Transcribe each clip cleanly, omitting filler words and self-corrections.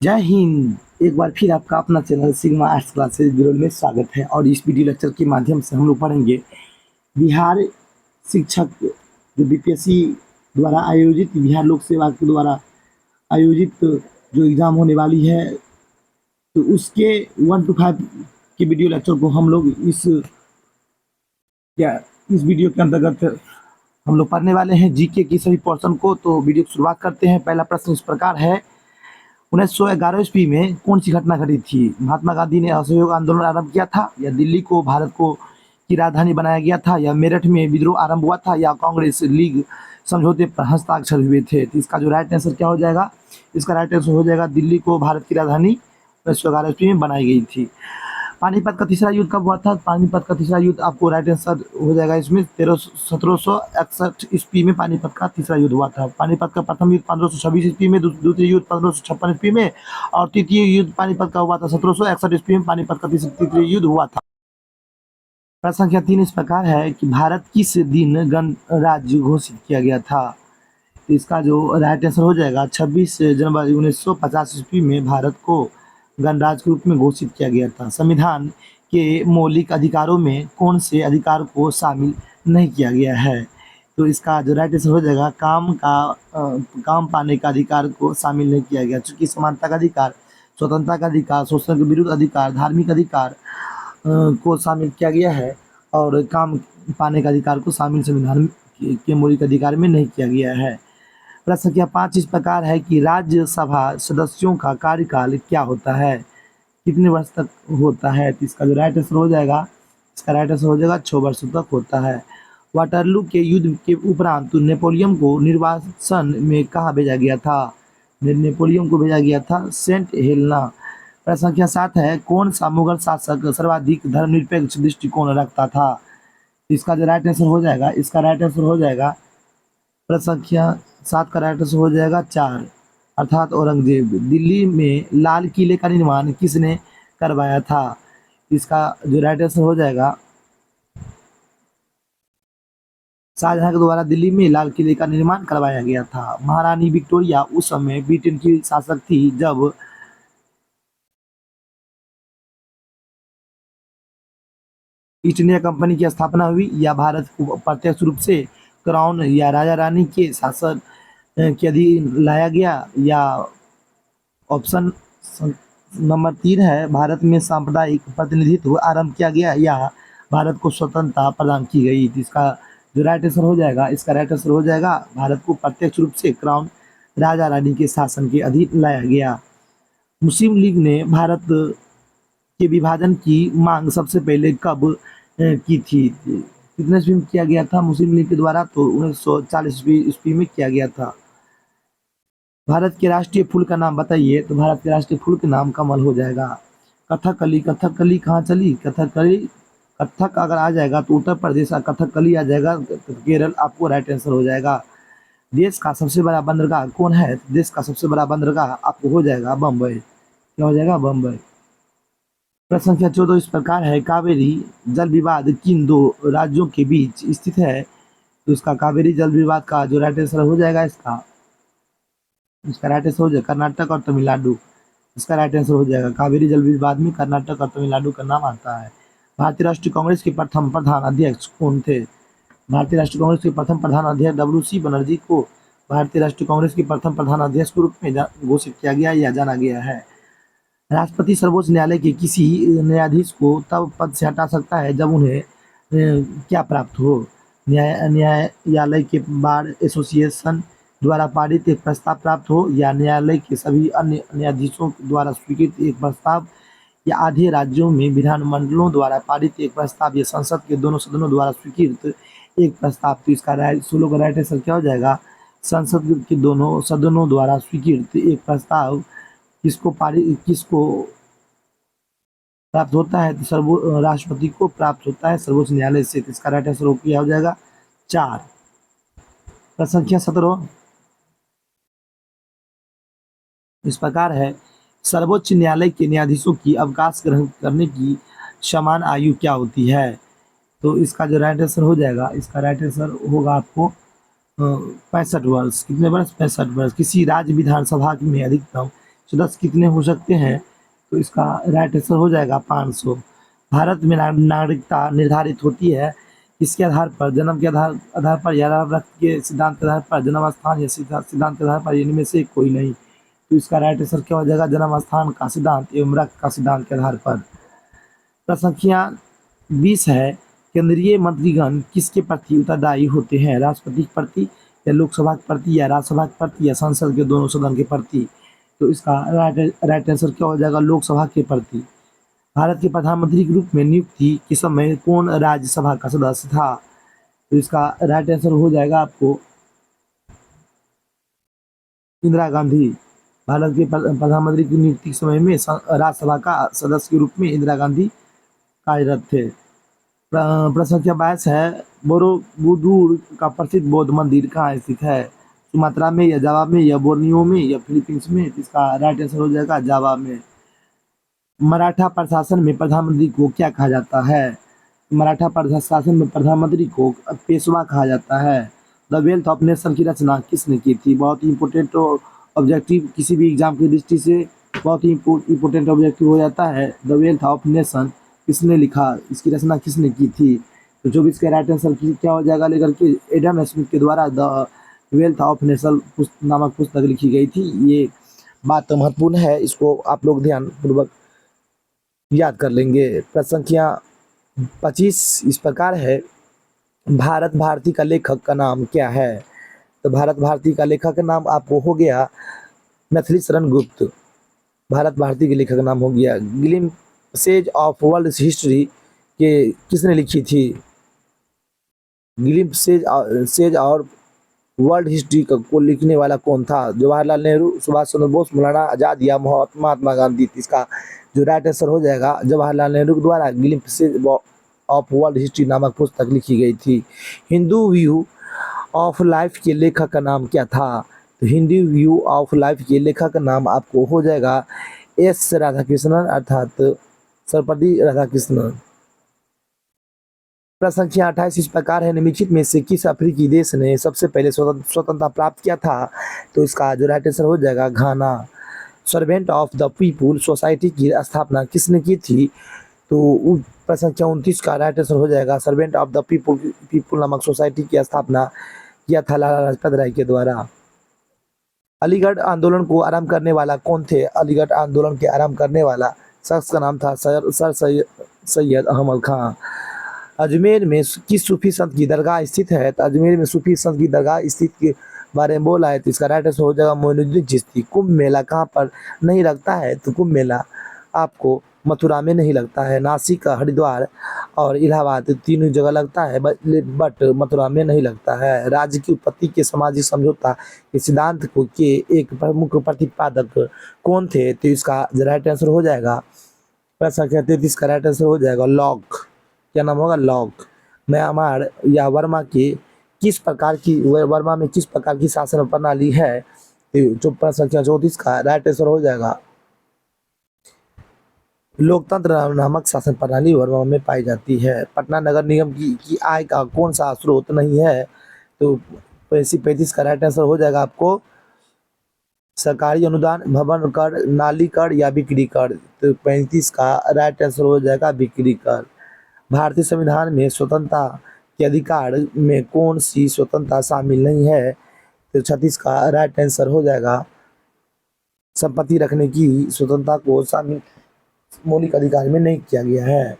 जय हिंद। एक बार फिर आपका अपना चैनल सिग्मा आर्ट्स क्लासेज विरोल में स्वागत है और इस वीडियो लेक्चर के माध्यम से हम लोग पढ़ेंगे बिहार शिक्षक जो बीपीएससी द्वारा आयोजित बिहार लोक सेवा के द्वारा आयोजित जो एग्ज़ाम होने वाली है, तो उसके 1 to 5 के वीडियो लेक्चर को हम लोग इस वीडियो के अंतर्गत हम लोग पढ़ने वाले हैं जीके की सभी पोर्शन को। तो वीडियो की शुरुआत करते हैं। पहला प्रश्न इस प्रकार है, 1911 ईस्वी में कौन सी घटना घटी थी? महात्मा गांधी ने असहयोग आंदोलन आरंभ किया था, या दिल्ली को भारत को की राजधानी बनाया गया था, या मेरठ में विद्रोह आरंभ हुआ था, या कांग्रेस लीग समझौते पर हस्ताक्षर हुए थे? तो इसका जो राइट आंसर क्या हो जाएगा? इसका राइट आंसर हो जाएगा दिल्ली को भारत की राजधानी 1911 ईस्वी में बनाई गई थी। पानीपत का तीसरा युद्ध कब हुआ था? पानीपत का तीसरा युद्ध आपको राइट आंसर हो जाएगा इसमें 1761 ईस्वी में पानीपत का तीसरा युद्ध हुआ था। पानीपत का प्रथम युद्ध 1526 ईस्वी में, दूसरी युद्ध 1556 ईस्वी में, और तृतीय युद्ध पानीपत का हुआ था 1761 ईस्वी में। पानीपत का तृतीय युद्ध हुआ था। प्रश्न संख्या 3 इस प्रकार है कि भारत किस दिन गणराज्य घोषित किया गया था? तो इसका जो राइट आंसर हो जाएगा 26 जनवरी 1950 ईस्वी में भारत को गणराज्य के रूप में घोषित किया गया था। संविधान के मौलिक अधिकारों में कौन से अधिकार को शामिल नहीं किया गया है? तो इसका जो राइट आंसर हो जाएगा काम पाने का अधिकार को शामिल नहीं किया गया, चूँकि समानता का अधिकार, स्वतंत्रता का अधिकार, शोषण के विरुद्ध अधिकार, धार्मिक अधिकार को शामिल किया गया है, और काम पाने का अधिकार को शामिल संविधान के मौलिक अधिकार में नहीं किया गया है। प्रश्न संख्या 5 इस प्रकार है कि राज्यसभा सदस्यों का कार्यकाल क्या होता है? कितने वर्ष तक होता है? तो इसका जो राइट आंसर हो जाएगा, इसका राइट आंसर हो जाएगा 6 वर्षों तक होता है। वाटरलू के युद्ध के उपरांत नेपोलियन को निर्वासन में कहाँ भेजा गया था? नेपोलियन को भेजा गया था सेंट हेलेना। प्रश्न संख्या 7 है, कौन सा मुगल शासक सर्वाधिक धर्मनिरपेक्ष दृष्टिकोण रखता था? इसका जो राइट आंसर हो जाएगा, इसका राइट आंसर हो जाएगा प्रश्न संख्या 7 का राइट आंसर हो जाएगा 4, अर्थात औरंगजेब। दिल्ली में लाल किले का निर्माण किसने करवाया था? इसका जो राइट आंसर हो जाएगा, शाहजहां के द्वारा दिल्ली में लाल किले का निर्माण करवाया गया था। महारानी विक्टोरिया उस समय ब्रिटेन की शासक थी जब ईस्ट इंडिया कंपनी की स्थापना हुई, या भारत को प्रत्यक्ष रूप से क्राउन या राजा रानी के शासन के अधीन लाया गया, या ऑप्शन नंबर 3 है, भारत में सांप्रदायिक प्रतिनिधित्व आरंभ किया गया, या भारत को स्वतंत्रता प्रदान की गई? इसका जो राइट आंसर हो जाएगा, इसका राइट आंसर हो जाएगा भारत को प्रत्यक्ष रूप से क्राउन राजा रानी के शासन के अधीन लाया गया। मुस्लिम लीग ने भारत के विभाजन की मांग सबसे पहले कब की थी? कितने ईस्वी में किया गया था मुस्लिम लीग के द्वारा? तो 1940 ईस्वी में किया गया था। भारत के राष्ट्रीय फूल का नाम बताइए। तो भारत के राष्ट्रीय फूल का नाम कमल हो जाएगा। कथकली, कथकली कहाँ चली? कथकली, कथक अगर आ जाएगा तो उत्तर प्रदेश का कथकली आ जाएगा, केरल आपको राइट आंसर हो जाएगा। देश का सबसे बड़ा बंदरगाह कौन है? देश का सबसे बड़ा बंदरगाह आपको हो जाएगा बम्बई। क्या हो जाएगा? बम्बई। प्रश्न संख्या 14 इस प्रकार है, कावेरी जल विवाद किन दो राज्यों के बीच स्थित है? तो इसका कावेरी जल विवाद का जो राइट आंसर हो जाएगा, इसका राइट आंसर हो जाएगा कर्नाटक और तमिलनाडु। इसका राइट आंसर हो जाएगा कावेरी जल विवाद में कर्नाटक और तमिलनाडु का नाम आता है। भारतीय राष्ट्रीय कांग्रेस के प्रथम प्रधान अध्यक्ष कौन थे? भारतीय राष्ट्रीय कांग्रेस के प्रथम प्रधान अध्यक्ष WC बनर्जी को भारतीय राष्ट्रीय कांग्रेस के प्रथम प्रधान अध्यक्ष के रूप में घोषित किया गया या जाना गया है। राष्ट्रपति सर्वोच्च न्यायालय के किसी न्यायाधीश को तब पद से हटा सकता है जब उन्हें क्या प्राप्त हो? न्यायालय के बार एसोसिएशन द्वारा पारित एक प्रस्ताव प्राप्त हो, या न्यायालय के सभी अन्य न्यायाधीशों द्वारा स्वीकृत एक प्रस्ताव, या आधे राज्यों में विधानमंडलों द्वारा पारित एक प्रस्ताव, या संसद के दोनों सदनों द्वारा स्वीकृत एक प्रस्ताव? तो इसका राइट 16 का राइट आंसर क्या हो जाएगा? संसद के दोनों सदनों द्वारा स्वीकृत एक प्रस्ताव किसको प्राप्त होता है? तो राष्ट्रपति को प्राप्त होता है सर्वोच्च न्यायालय से। इसका राइट आंसर क्या हो जाएगा? 4। प्रश्न संख्या 17 इस प्रकार है, सर्वोच्च न्यायालय के न्यायाधीशों की अवकाश ग्रहण करने की समान आयु क्या होती है? तो इसका जो राइट आंसर हो जाएगा, इसका राइट आंसर होगा आपको 65 वर्ष। कितने वर्ष? 65 वर्ष। किसी राज्य विधानसभा में अधिकतम सदस्य कितने हो सकते हैं? तो इसका राइट आंसर हो जाएगा 500। भारत में नागरिकता निर्धारित होती है किसके आधार पर? जन्म के आधार आधार पर या रक्त के सिद्धांत के आधार पर, जन्म स्थान या सिद्धांत के आधार पर, इनमें से कोई नहीं। तो इसका राइट आंसर क्या हो जाएगा? जन्म स्थान का सिद्धांत एवं रक्त का सिद्धांत के आधार पर। प्रश्न संख्या 20 है, केंद्रीय मंत्रीगण किसके प्रति उत्तरदायी होते हैं? राष्ट्रपति के प्रति या लोकसभा के प्रति या राज्यसभा के प्रति या संसद के दोनों सदन के प्रति? तो इसका राइट आंसर क्या हो जाएगा? लोकसभा के प्रति। भारत के प्रधानमंत्री के रूप में नियुक्ति के समय कौन राज्यसभा का सदस्य था? तो इसका राइट आंसर हो जाएगा आपको इंदिरा गांधी। भारत के प्रधानमंत्री की नियुक्ति के समय में राज्यसभा का सदस्य के रूप में इंदिरा गांधी कार्यरत थे। प्रश्न संख्या 22 है, बोरोबुदुर का प्रसिद्ध बौद्ध मंदिर कहाँ स्थित है? सुमात्रा में या जावा में या बोर्नियो में या फिलीपींस में? इसका राइट आंसर हो जाएगा जावा में। मराठा प्रशासन में प्रधानमंत्री को क्या कहा जाता है? मराठा प्रशासन में प्रधानमंत्री को पेशवा कहा जाता है। द वेल्थ ऑफ नेशन की रचना किसने की थी? बहुत ही इंपॉर्टेंट ऑब्जेक्टिव, किसी भी एग्जाम की दृष्टि से बहुत ही इंपॉर्टेंट ऑब्जेक्टिव हो जाता है। द वेल्थ ऑफ नेशन किसने लिखा? इसकी रचना किसने की थी? तो जो भी इसके राइट आंसर क्या हो जाएगा लेकर के एडम स्मिथ के द्वारा द वेल्थ ऑफ नेशन नामक पुस्तक लिखी गई थी। ये बात महत्वपूर्ण है, इसको आप लोग ध्यान पूर्वक याद कर लेंगे। प्रश्न संख्या 25 इस प्रकार है, भारत भारती का लेखक का नाम क्या है? तो भारत भारती का लेखक का नाम आपको हो गया मैथिली शरण गुप्त। भारत भारती के लेखक का नाम हो गया। ग्लिम्पसेज ऑफ वर्ल्ड हिस्ट्री के किसने लिखी थी? ग्लिम्पसेज और वर्ल्ड हिस्ट्री को लिखने वाला कौन था? जवाहरलाल नेहरू, सुभाष चंद्र बोस, मौलाना आजाद या महात्मा गांधी? इसका जो राइट आंसर हो जाएगा जवाहरलाल नेहरू के द्वारा ग्लिम्पसेज ऑफ वर्ल्ड हिस्ट्री नामक पुस्तक लिखी गई थी। हिंदू व्यू ऑफ लाइफ के लेखक का नाम क्या था? तो हिंदू व्यू ऑफ लाइफ के लेखक का नाम आपको हो जाएगा एस राधाकृष्णन अर्थात सर्वपल्ली राधाकृष्णन। प्रश्न संख्या 28 इस प्रकार है, निम्नलिखित में से किस अफ्रीकी देश ने सबसे पहले स्वतंत्रता प्राप्त किया था? तो इसका जो राइट आंसर हो जाएगा घाना। Servant of the people society की स्थापना किसने की थी? तो प्रश्न संख्या 29 का राइट आंसर हो जाएगा सर्वेंट ऑफ द पीपुल नामक सोसाइटी की स्थापना किया था लाला लाजपत राय के द्वारा। अलीगढ़ आंदोलन को आरंभ करने वाला कौन थे? अलीगढ़ आंदोलन के आरंभ करने वाला शख्स का नाम था सर सैयद अहमद खां। अजमेर में किस सूफी संत की दरगाह स्थित है? तो अजमेर में सूफी संत की दरगाह स्थित के बारे में बोला है, तो इसका राइट आंसर हो जाएगा मोइनुद्दीन चिश्ती। कुंभ मेला कहाँ पर नहीं लगता है? तो कुंभ मेला आपको मथुरा में नहीं लगता है। नासिक, हरिद्वार और इलाहाबाद तीनों जगह लगता है, बट मथुरा में नहीं लगता है। राज्य की उत्पत्ति के सामाजिक समझौता के सिद्धांत को के एक प्रमुख प्रतिपादक कौन थे? तो इसका राइट आंसर हो जाएगा प्रश्न संख्या 33 का राइट आंसर हो जाएगा लॉक। क्या नाम होगा? लॉक। म्यांमार या वर्मा में किस प्रकार की शासन प्रणाली है? तो प्रश्न संख्या 34 का राइट आंसर हो जाएगा लोकतंत्र नामक शासन प्रणाली वर्मा में पाई जाती है। पटना नगर निगम की आय का कौन सा स्रोत नहीं है? तो 35 का राइट आंसर हो जाएगा आपको सरकारी अनुदान, भवन कर, नाली कर या बिक्री कर? तो 35 का राइट आंसर हो जाएगा बिक्री कर। भारतीय संविधान में स्वतंत्रता के अधिकार में कौन सी स्वतंत्रता शामिल नहीं है? तो 36 का राइट आंसर हो जाएगा संपत्ति रखने की स्वतंत्रता को शामिल मौलिक अधिकार में नहीं किया गया है।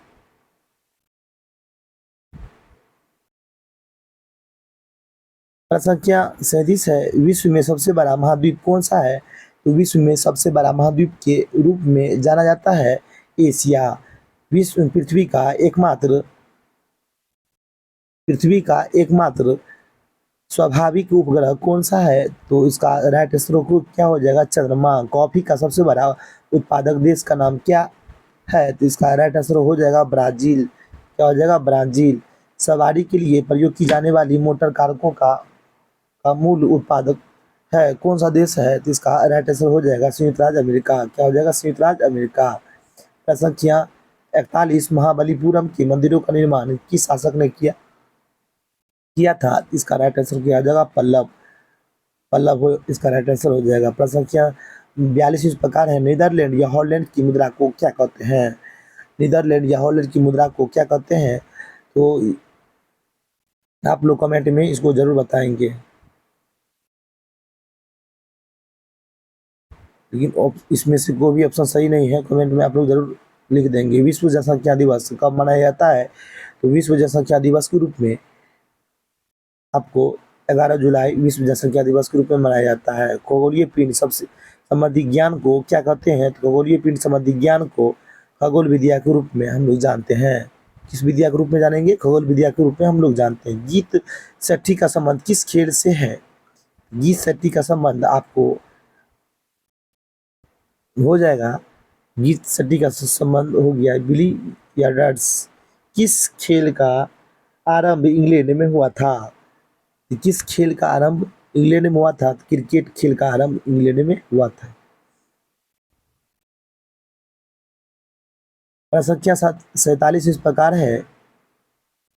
प्रश्न संख्या 37 है, विश्व में सबसे बड़ा महाद्वीप कौन सा है? तो विश्व में सबसे बड़ा महाद्वीप के रूप में जाना जाता है एशिया। पृथ्वी का एकमात्र स्वाभाविक उपग्रह कौन सा है? तो इसका राइट आंसर क्या हो जाएगा? चंद्रमा। कॉफी का सबसे बड़ा उत्पादक देश का नाम क्या है? तो इसका राइट आंसर हो जाएगा ब्राजील। क्या हो जाएगा? ब्राजील। सवारी के लिए प्रयोग की जाने वाली मोटर कारकों का मूल उत्पादक है कौन सा देश है? तो इसका राइट आंसर हो जाएगा संयुक्त राज्य अमेरिका। क्या हो जाएगा? संयुक्त राज्य अमेरिका। प्रश्न संख्या 41 महाबलीपुरम के मंदिरों का निर्माण किस शासक ने किया था? इसका राइट आंसर किया जाएगा पल्लव। इसका राइट आंसर हो जाएगा। प्रश्न संख्या 42 इस प्रकार है। नीदरलैंड या हॉलैंड की मुद्रा को क्या कहते हैं? नीदरलैंड या हॉलैंड की मुद्रा को क्या कहते हैं? तो आप लोग कमेंट में इसको जरूर बताएंगे। लेकिन इसमें से कोई भी ऑप्शन सही नहीं है, कमेंट में आप लोग जरूर लिख देंगे। विश्व जनसंख्या दिवस कब मनाया जाता है? तो विश्व जनसंख्या दिवस के रूप में आपको 11 जुलाई विश्व जनसंख्या दिवस के रूप में मनाया जाता है। खगोलीय पिंड सबसे संबंधी ज्ञान को क्या कहते हैं? तो खगोलीय पिंड संबंधी ज्ञान को खगोल विद्या के रूप में हम लोग जानते हैं। किस विद्या के रूप में जानेंगे? खगोल विद्या के रूप में हम लोग जानते हैं। गीत सट्टी का संबंध किस खेल से है? गीत सट्टी का संबंध आपको हो जाएगा, गीत सट्टी का संबंध हो गया बिली या डर्स। किस खेल का आरंभ इंग्लैंड में हुआ था? किस खेल का आरंभ इंग्लैंड में हुआ था? क्रिकेट खेल का आरंभ इंग्लैंड में हुआ था। संख्या 47 इस प्रकार है।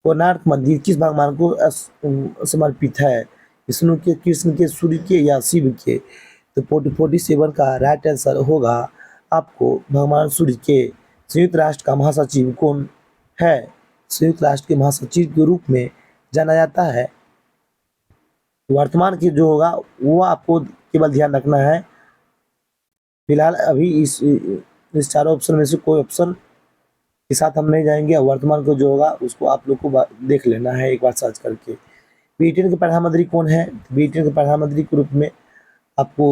कोणार्क मंदिर किस भगवान को समर्पित है? विष्णु के, कृष्ण के, सूर्य के या शिव के? तो 47 का राइट आंसर होगा आपको भगवान सूर्य के। संयुक्त राष्ट्र का महासचिव कौन है? संयुक्त राष्ट्र के महासचिव के रूप में जाना जाता है। वर्तमान की जो होगा वो आपको केवल ध्यान रखना है। फिलहाल अभी इस चारों ऑप्शन में से कोई ऑप्शन के साथ हम नहीं जाएंगे। वर्तमान को जो होगा उसको आप लोग को देख लेना है एक बार सर्च करके। ब्रिटेन के प्रधानमंत्री कौन है? ब्रिटेन के प्रधानमंत्री के रूप में आपको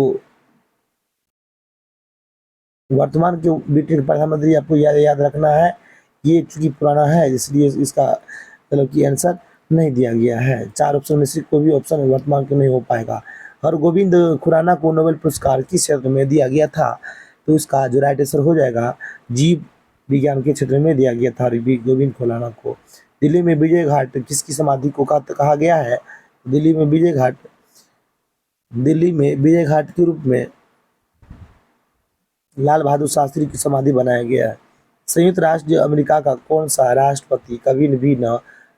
वर्तमान के ब्रिटेन के प्रधानमंत्री आपको याद रखना है। ये चूंकि पुराना है इसलिए इसका मतलब कि आंसर नहीं दिया गया है। 4 ऑप्शन में से कोई भी ऑप्शन वर्तमान के नहीं हो पाएगा। हरगोविंद खुराना को नोबेल पुरस्कार किस क्षेत्र में दिया गया था? तो इसका जो राइट आंसर हो जाएगा जीव विज्ञान के क्षेत्र में दिया गया था हरगोविंद खुराना को। दिल्ली में विजय घाट किसकी समाधि को कहा गया है? दिल्ली में विजय घाट के रूप में लाल बहादुर शास्त्री की समाधि बनाया गया है। संयुक्त राष्ट्र अमेरिका का कौन सा राष्ट्रपति कभी भी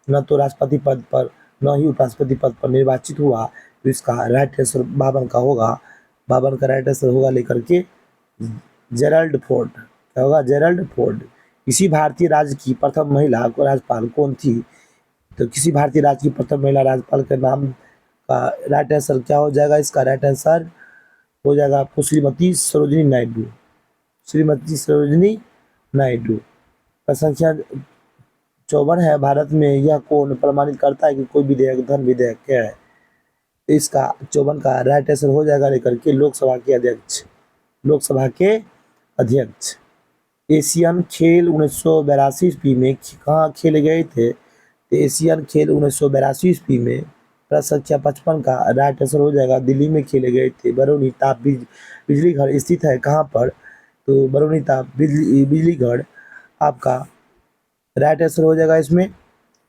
न तो राष्ट्रपति पद पर न ही उपराष्ट्रपति पद पर निर्वाचित हुआ? तो इसका राइट आंसर 52 का होगा। 52 का राइट आंसर होगा लेकर के जेराल्ड फोर्ड। क्या होगा? Gerald Ford. किसी भारतीय राज्य की प्रथम महिला को राज्यपाल कौन थी? तो किसी भारतीय राज्य की प्रथम महिला राज्यपाल के नाम का राइट आंसर क्या हो जाएगा? इसका राइट आंसर हो जाएगा आपको श्रीमती सरोजिनी नायडू। श्रीमती सरोजिनी नायडू। संख्या 54 है। भारत में यह कौन प्रमाणित करता है कि कोई विधेयक धन विधेयक क्या है? इसका 54 का राइट आंसर हो जाएगा लेकर के लोकसभा के अध्यक्ष। लोकसभा के अध्यक्ष। एशियन खेल 1982 ईस्वी में कहाँ खेले गए थे? तो एशियन खेल 1982 ईस्वी में संख्या 55 का राइट आंसर हो जाएगा दिल्ली में खेले गए थे। बरौनी ताप बिजली घर स्थित है कहाँ पर? तो बरौनी ताप बिजली घर आपका राइट आंसर हो जाएगा इसमें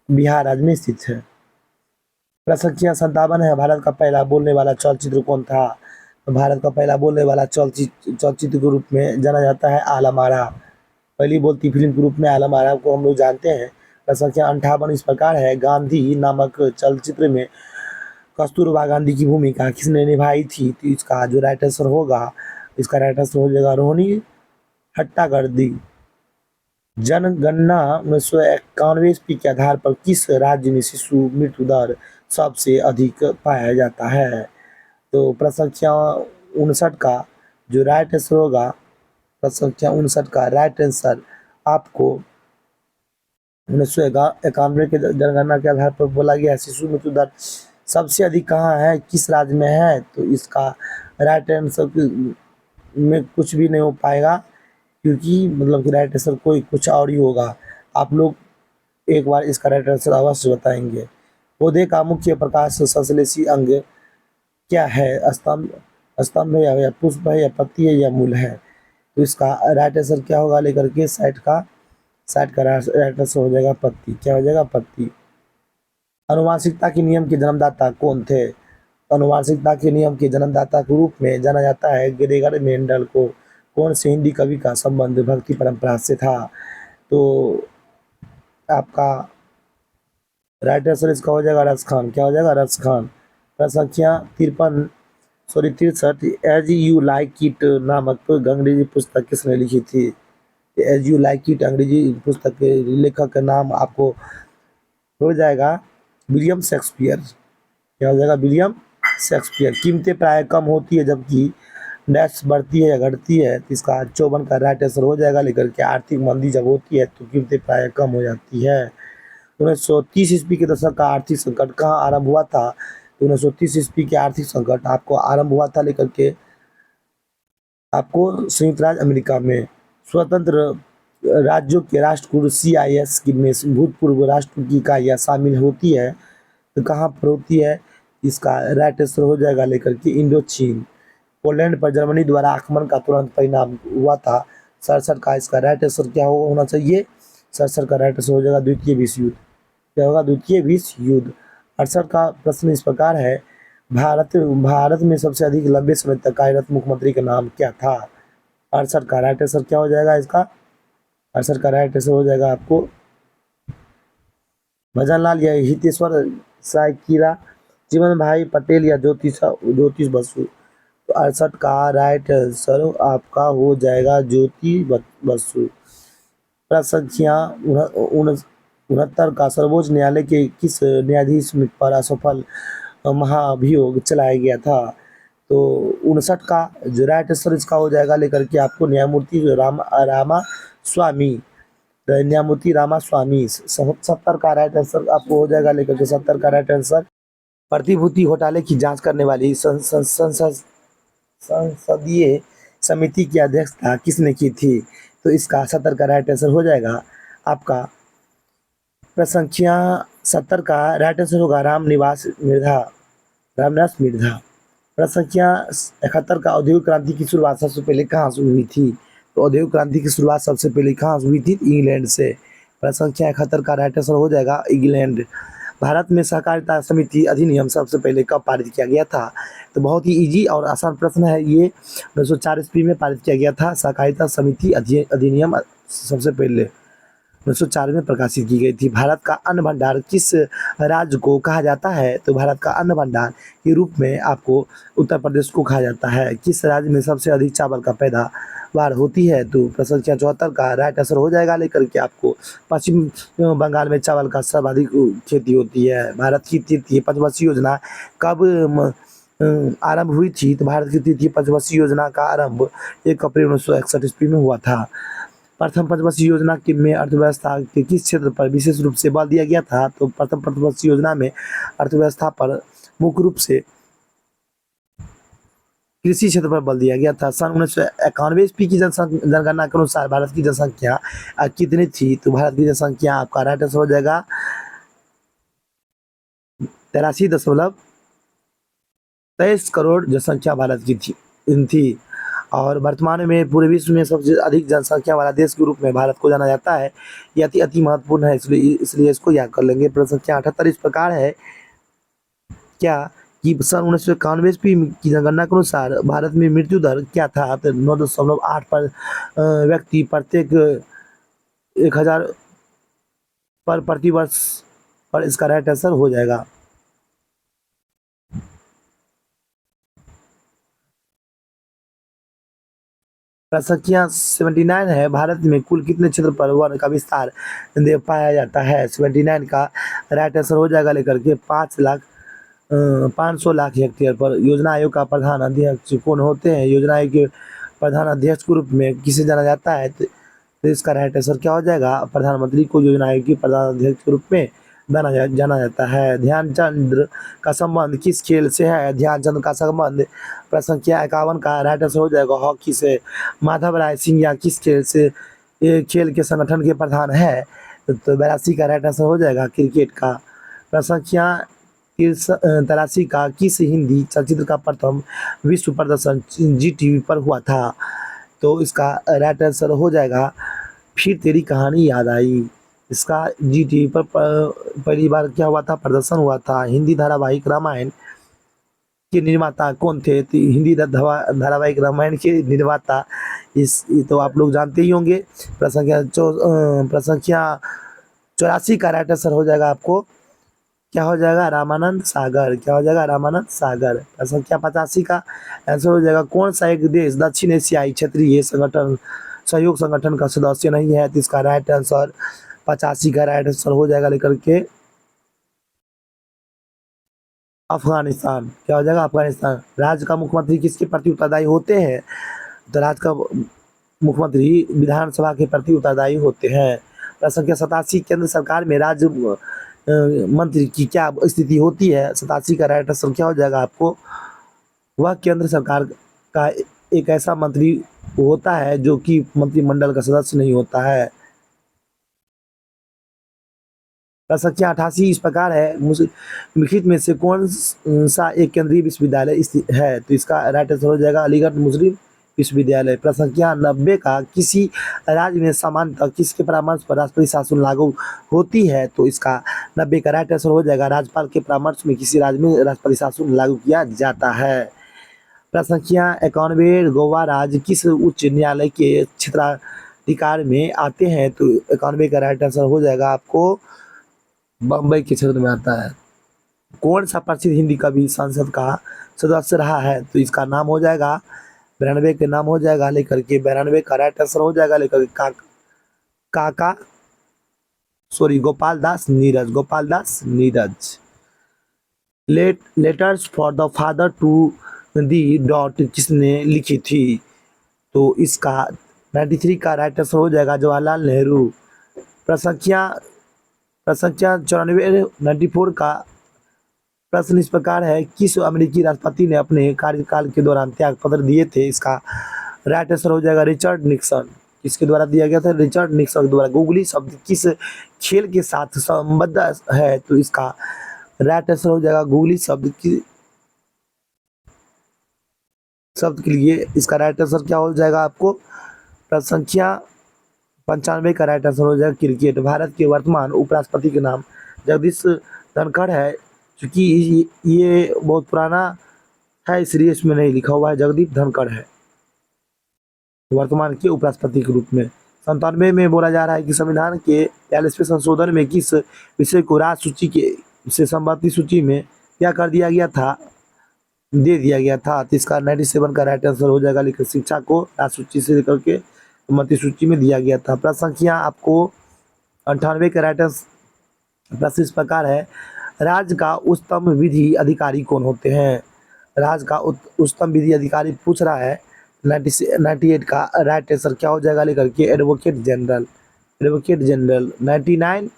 बिहार राज्य में स्थित है। संख्या 57 है। भारत का पहला बोलने वाला चलचित्र कौन था? भारत का पहला बोलने वाला चलचित्र के रूप में जाना जाता है आलम आरा। पहली बोलती फिल्म के रूप में आलम आरा को हम लोग जानते हैं। संख्या 58 इस प्रकार है। गांधी नामक चलचित्र में कस्तूरबा गांधी की भूमिका किसने निभाई थी? तो इसका जो राइट आंसर होगा, इसका राइट आंसर हो जाएगा रोहिणी हट्टागर्दी। जनगणना 1991 ईस्वी के आधार पर किस राज्य में शिशु मृत्यु दर सबसे अधिक पाया जाता है? तो प्रश्न संख्या 59 का जो राइट आंसर होगा, प्रश्न संख्या 59 का राइट आंसर आपको 1991 के जनगणना के आधार पर बोला गया है शिशु मृत्यु दर सबसे अधिक कहाँ है, किस राज्य में है? तो इसका राइट आंसर में कुछ भी नहीं हो पाएगा क्योंकि मतलब कि राइट आंसर कोई कुछ और ही होगा। आप लोग एक बार इसका राइट आंसर अवश्य बताएंगे। पौधे का मुख्य प्रकाश संश्लेषी अंग क्या है? स्तंभ है या पुष्प है या पत्ती है या मूल है? तो इसका राइट आंसर क्या होगा लेकर के साइड का राइट आंसर हो जाएगा पत्ती। क्या हो जाएगा? पत्ती। अनुवांशिकता के नियम के जन्मदाता कौन थे? अनुवांशिकता के नियम के जन्मदाता के रूप में जाना जाता है ग्रेगर मेंडल को। कौन से हिंदी कवि का संबंध भक्ति परंपरा से था? तो आपका राइट आंसर इसका हो जाएगा रस खान। क्या हो जाएगा? रस खान। संख्या 53 sorry 63 as you like it नामक अंग्रेजी पुस्तक किसने लिखी थी? एज यू लाइक इट अंग्रेजी पुस्तक के लेखक का नाम आपको हो जाएगा विलियम शेक्सपियर। क्या हो जाएगा? William Shakespeare. कीमतें प्राय कम होती है जबकि डैश बढ़ती है या घटती है, तो इसका 54 का राइट आंसर हो जाएगा। लेकर के आर्थिक मंदी जब होती है तो कीमतें प्राय कम हो जाती है। 1930 ईस्वी के दशक का आर्थिक संकट कहाँ आरंभ हुआ था? तो 1930 ईस्वी के आर्थिक संकट आपको आरंभ हुआ था लेकर के आपको संयुक्त राज्य अमेरिका में। स्वतंत्र राज्यों के राष्ट्रकूट CIS की में भूतपूर्व राष्ट्र की इकाइयाँ शामिल होती है, तो कहाँ पर होती है? इसका राइट आंसर हो जाएगा लेकर के इंडो चीन। पोलैंड पर जर्मनी द्वारा आक्रमण का तुरंत परिणाम हुआ था 67 का। इसका राइट आंसर क्या होना चाहिए? 67 का राइट आंसर हो जाएगा द्वितीय विश्व युद्ध। क्या होगा? द्वितीय विश्व युद्ध। 68 का प्रश्न इस प्रकार है, भारत में सबसे अधिक लंबे समय तक कार्यरत मुख्यमंत्री का नाम क्या था? 68 का राइट आंसर क्या हो जाएगा इसका? 68 का राइट आंसर हो जाएगा आपको भजनलाल या हितेश्वर सायकीरा, जीवन भाई पटेल या ज्योतिष बसु। तो 68 का राइट आंसर आपका हो जाएगा ज्योति बसु। प्रसंख्या 69 का सर्वोच्च न्यायालय के किस न्यायाधीश पर असफल महाभियोग चलाया गया था? तो 59 का जो राइट आंसर इसका हो जाएगा लेकर के आपको न्यायमूर्ति रामास्वामी, न्यायमूर्ति रामास्वामी। 70 का राइट आंसर आपको हो जाएगा लेकर के 70 का राइट आंसर प्रतिभूति घोटाले की जांच करने वाली संसदीय समिति की अध्यक्षता किसने की थी? तो इसका 70 का राइट आंसर हो जाएगा आपका प्रसंख्या 70 का राइट आंसर होगा रामनिवास मिर्धा। प्रसंख्या 71 का औद्योगिक क्रांति की शुरुआत सबसे पहले कहाँ से हुई थी? तो औद्योगिक क्रांति की शुरुआत सबसे पहले कहाँ हुई थी? इंग्लैंड से। प्रसंख्या 71 का राइट आंसर हो जाएगा इंग्लैंड। भारत में सहकारिता समिति अधिनियम सबसे पहले कब पारित किया गया था? तो बहुत ही इजी और आसान प्रश्न है ये। 1904 ईस्वी में पारित किया गया था सहकारिता समिति अधिनियम सबसे पहले 1904 में प्रकाशित की गई थी। भारत का अन्न भंडार किस राज्य को कहा जाता है? तो भारत का अन्न भंडार के रूप में आपको उत्तर प्रदेश को कहा जाता है। किस राज्य में सबसे अधिक चावल का पैदावार होती है? तो प्रसंख्या 74 का राइट आंसर हो जाएगा लेकर के आपको पश्चिम बंगाल में चावल का सर्वाधिक खेती होती है। भारत की तृतीय पंचवर्षीय योजना कब आरंभ हुई थी? तो भारत की तृतीय पंचवर्षीय योजना का आरंभ 1 अप्रैल 1961 ईस्वी में हुआ था। प्रथम पंचवर्षीय योजना में अर्थव्यवस्था के किस क्षेत्र पर विशेष रूप से बल दिया गया था? तो प्रथम पंचवर्षीय योजना में अर्थव्यवस्था पर मुख्य रूप से कृषि क्षेत्र पर बल दिया गया था। सन 1991 ईस्वी की जनगणना के अनुसार भारत की जनसंख्या कितनी थी? तो भारत की जनसंख्या आपका राइट आंसर हो जाएगा 83.23 करोड़ जनसंख्या भारत की थी। और वर्तमान में पूरे विश्व में सबसे अधिक जनसंख्या वाला देश के रूप में भारत को जाना जाता है। ये अति महत्वपूर्ण है, इसलिए इसको याद कर लेंगे। प्रसंख्या 78 इस प्रकार है क्या कि सन 1991 ईस्वी की जनगणना के अनुसार भारत में मृत्यु दर क्या था? तो 9.8 पर व्यक्ति प्रत्येक 1000 पर प्रतिवर्ष पर इसका राइट आंसर हो जाएगा। प्रसंख्या 79 है, भारत में कुल कितने क्षेत्र पर वन का विस्तार पाया जाता है? 79 का राइट आंसर हो जाएगा लेकर के 500 लाख हेक्टेयर पर। योजना आयोग का प्रधान अध्यक्ष कौन होते हैं? योजना आयोग के प्रधान अध्यक्ष के रूप में किसे जाना जाता है? तो इसका राइट आंसर क्या हो जाएगा? प्रधानमंत्री को योजना आयोग के प्रधान अध्यक्ष के रूप में जाना जाता है। ध्यानचंद का संबंध किस खेल से है? ध्यानचंद का संबंध प्रसंख्या 51 का राइट आंसर हो जाएगा हॉकी से। माधव राय सिंधिया किस खेल से खेल के संगठन के प्रधान है? तो 82 का राइट आंसर हो जाएगा क्रिकेट का। प्रसंख्या 83 का किस हिंदी चलचित्र का प्रथम विश्व प्रदर्शन जी टीवी पर हुआ था? तो इसका राइट आंसर हो जाएगा फिर तेरी कहानी याद आई। इसका जी टीवी पर पहली बार क्या हुआ था? प्रदर्शन हुआ था। हिंदी धारावाहिक रामायण के निर्माता कौन थे? तो हिंदी धारावाहिक रामायण के निर्माता तो आप लोग जानते ही होंगे। प्रसंख्या 84 का राइट आंसर हो जाएगा आपको क्या हो जाएगा? रामानंद सागर। क्या हो जाएगा? रामानंद सागर। संख्या 85 का आंसर हो जाएगा कौन सा एक देश दक्षिण एशियाई क्षेत्रीय संगठन सहयोग संगठन का सदस्य नहीं है? तो इसका राइट आंसर 85 का राइट आंसर हो जाएगा लेकर के अफगानिस्तान। क्या हो जाएगा? अफगानिस्तान। राज्य का मुख्यमंत्री किसके प्रति उत्तरदायी होते हैं? तो राज्य का मुख्यमंत्री विधानसभा के प्रति उत्तरदायी होते हैं। प्रश्न संख्या 87 केंद्र सरकार में राज्य मंत्री की क्या स्थिति होती है? 87 का राइट आंसर क्या हो जाएगा आपको? वह केंद्र सरकार का एक ऐसा मंत्री होता है जो कि मंत्रिमंडल का सदस्य नहीं होता है। प्रश्न संख्या 88 इस प्रकार है, निम्नलिखित में से कौन सा एक केंद्रीय विश्वविद्यालय स्थित है? तो इसका राइट आंसर हो जाएगा अलीगढ़ मुस्लिम विश्वविद्यालय। प्रश्न संख्या 90 का किसी राज्य में सामान्यतः किसके परामर्श पर राष्ट्रपति शासन लागू होती है? तो इसका 90 का राइट आंसर हो जाएगा राज्यपाल के परामर्श में किसी राज्य में राष्ट्रपति शासन लागू किया जाता है। प्रश्न संख्या 91 गोवा राज्य किस उच्च न्यायालय के क्षेत्राधिकार में आते हैं? तो 91 का राइट आंसर हो जाएगा आपको बम्बई के क्षेत्र में आता है। कौन सा प्रसिद्ध हिंदी कवि संसद का सदस्य रहा है? तो इसका नाम हो जाएगा 92 के नाम हो जाएगा लेकर के 92 का राइट आंसर हो जाएगा लेकर Kaka Gopal Das Neeraj. Gopal Das Neeraj. Letters for the father to the daughter किसने लिखी थी? तो इसका 93 का राइट आंसर हो जाएगा जवाहरलाल नेहरू। प्रसंख्या 94 94 का प्रश्न इस प्रकार है, किस अमेरिकी राष्ट्रपति ने अपने कार्यकाल के दौरान त्याग पत्र दिए थे? इसका राइट आंसर हो जाएगा रिचर्ड निक्सन। किसके द्वारा दिया गया था? रिचर्ड निक्सन द्वारा। गूगली शब्द किस खेल के साथ संबद्ध है? तो इसका राइट आंसर हो जाएगा गूगली शब्द के लिए इसका राइट आंसर क्या हो जाएगा आपको? प्रश्न संख्या 95 का राइट आंसर हो जाएगा क्रिकेट। भारत के वर्तमान उपराष्ट्रपति के नाम जगदीश धनखड़ है, क्योंकि ये बहुत पुराना है इसलिए इसमें नहीं लिखा हुआ है, जगदीप धनखड़ है वर्तमान के उपराष्ट्रपति के रूप में। 97 में बोला जा रहा है कि संविधान के 42वें संशोधन में किस विषय को राज्य सूची के से संबंधित सूची में क्या कर दिया गया था? दे दिया गया था। तो इसका 97 का राइट आंसर हो जाएगा, लेकिन शिक्षा को राज्य सूची से लेकर के मंत्री सूची में दिया गया था। प्रश्न संख्या आपको 98 का राइट आंसर प्रश्न इस प्रकार है, राज्य का उच्चतम विधि अधिकारी कौन होते हैं? राज्य का उच्चतम विधि अधिकारी पूछ रहा है। 98 का राइट आंसर क्या हो जाएगा लेकर के? Advocate general. Advocate general. 99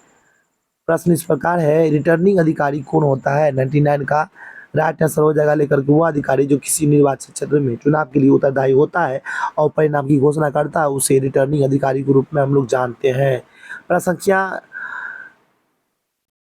प्रश्न इस प्रकार है, रिटर्निंग अधिकारी कौन होता है? 99 का राइट आंसर हो जाएगा लेकर के वो अधिकारी जो किसी निर्वाचन क्षेत्र में चुनाव के लिए उत्तरदायी होता है और परिणाम की घोषणा करता है, उसे रिटर्निंग अधिकारी के रूप में हम लोग जानते हैं। प्रश्न संख्या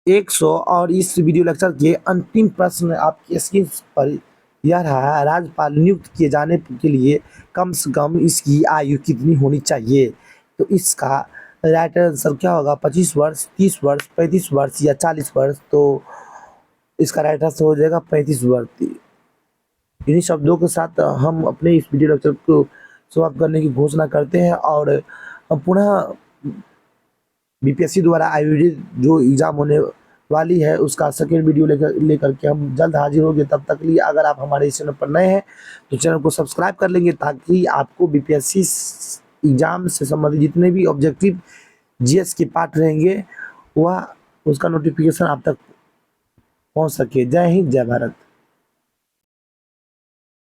100 और इस वीडियो लेक्चर के अंतिम प्रश्न आपके स्क्रीन पर यह रहा है, राज्यपाल नियुक्त किए जाने के लिए कम से कम इसकी आयु कितनी होनी चाहिए? तो इसका राइट आंसर क्या होगा? 25 वर्ष, 30 वर्ष, 35 वर्ष या 40 वर्ष? तो इसका राइट आंसर हो जाएगा 35 वर्ष। इन्हीं शब्दों के साथ हम अपने इस वीडियो लेक्चर को समाप्त करने की घोषणा करते हैं और हम पुनः बीपीएससी द्वारा आयोजित जो एग्ज़ाम होने वाली है उसका सेकेंड वीडियो लेकर के हम जल्द हाजिर होंगे। तब तक लिए अगर आप हमारे इस चैनल पर नए हैं तो चैनल को सब्सक्राइब कर लेंगे, ताकि आपको बीपीएससी एग्ज़ाम से संबंधित जितने भी ऑब्जेक्टिव जीएस के पार्ट रहेंगे वह उसका नोटिफिकेशन आप तक पहुंच सके। जय हिंद, जय भारत।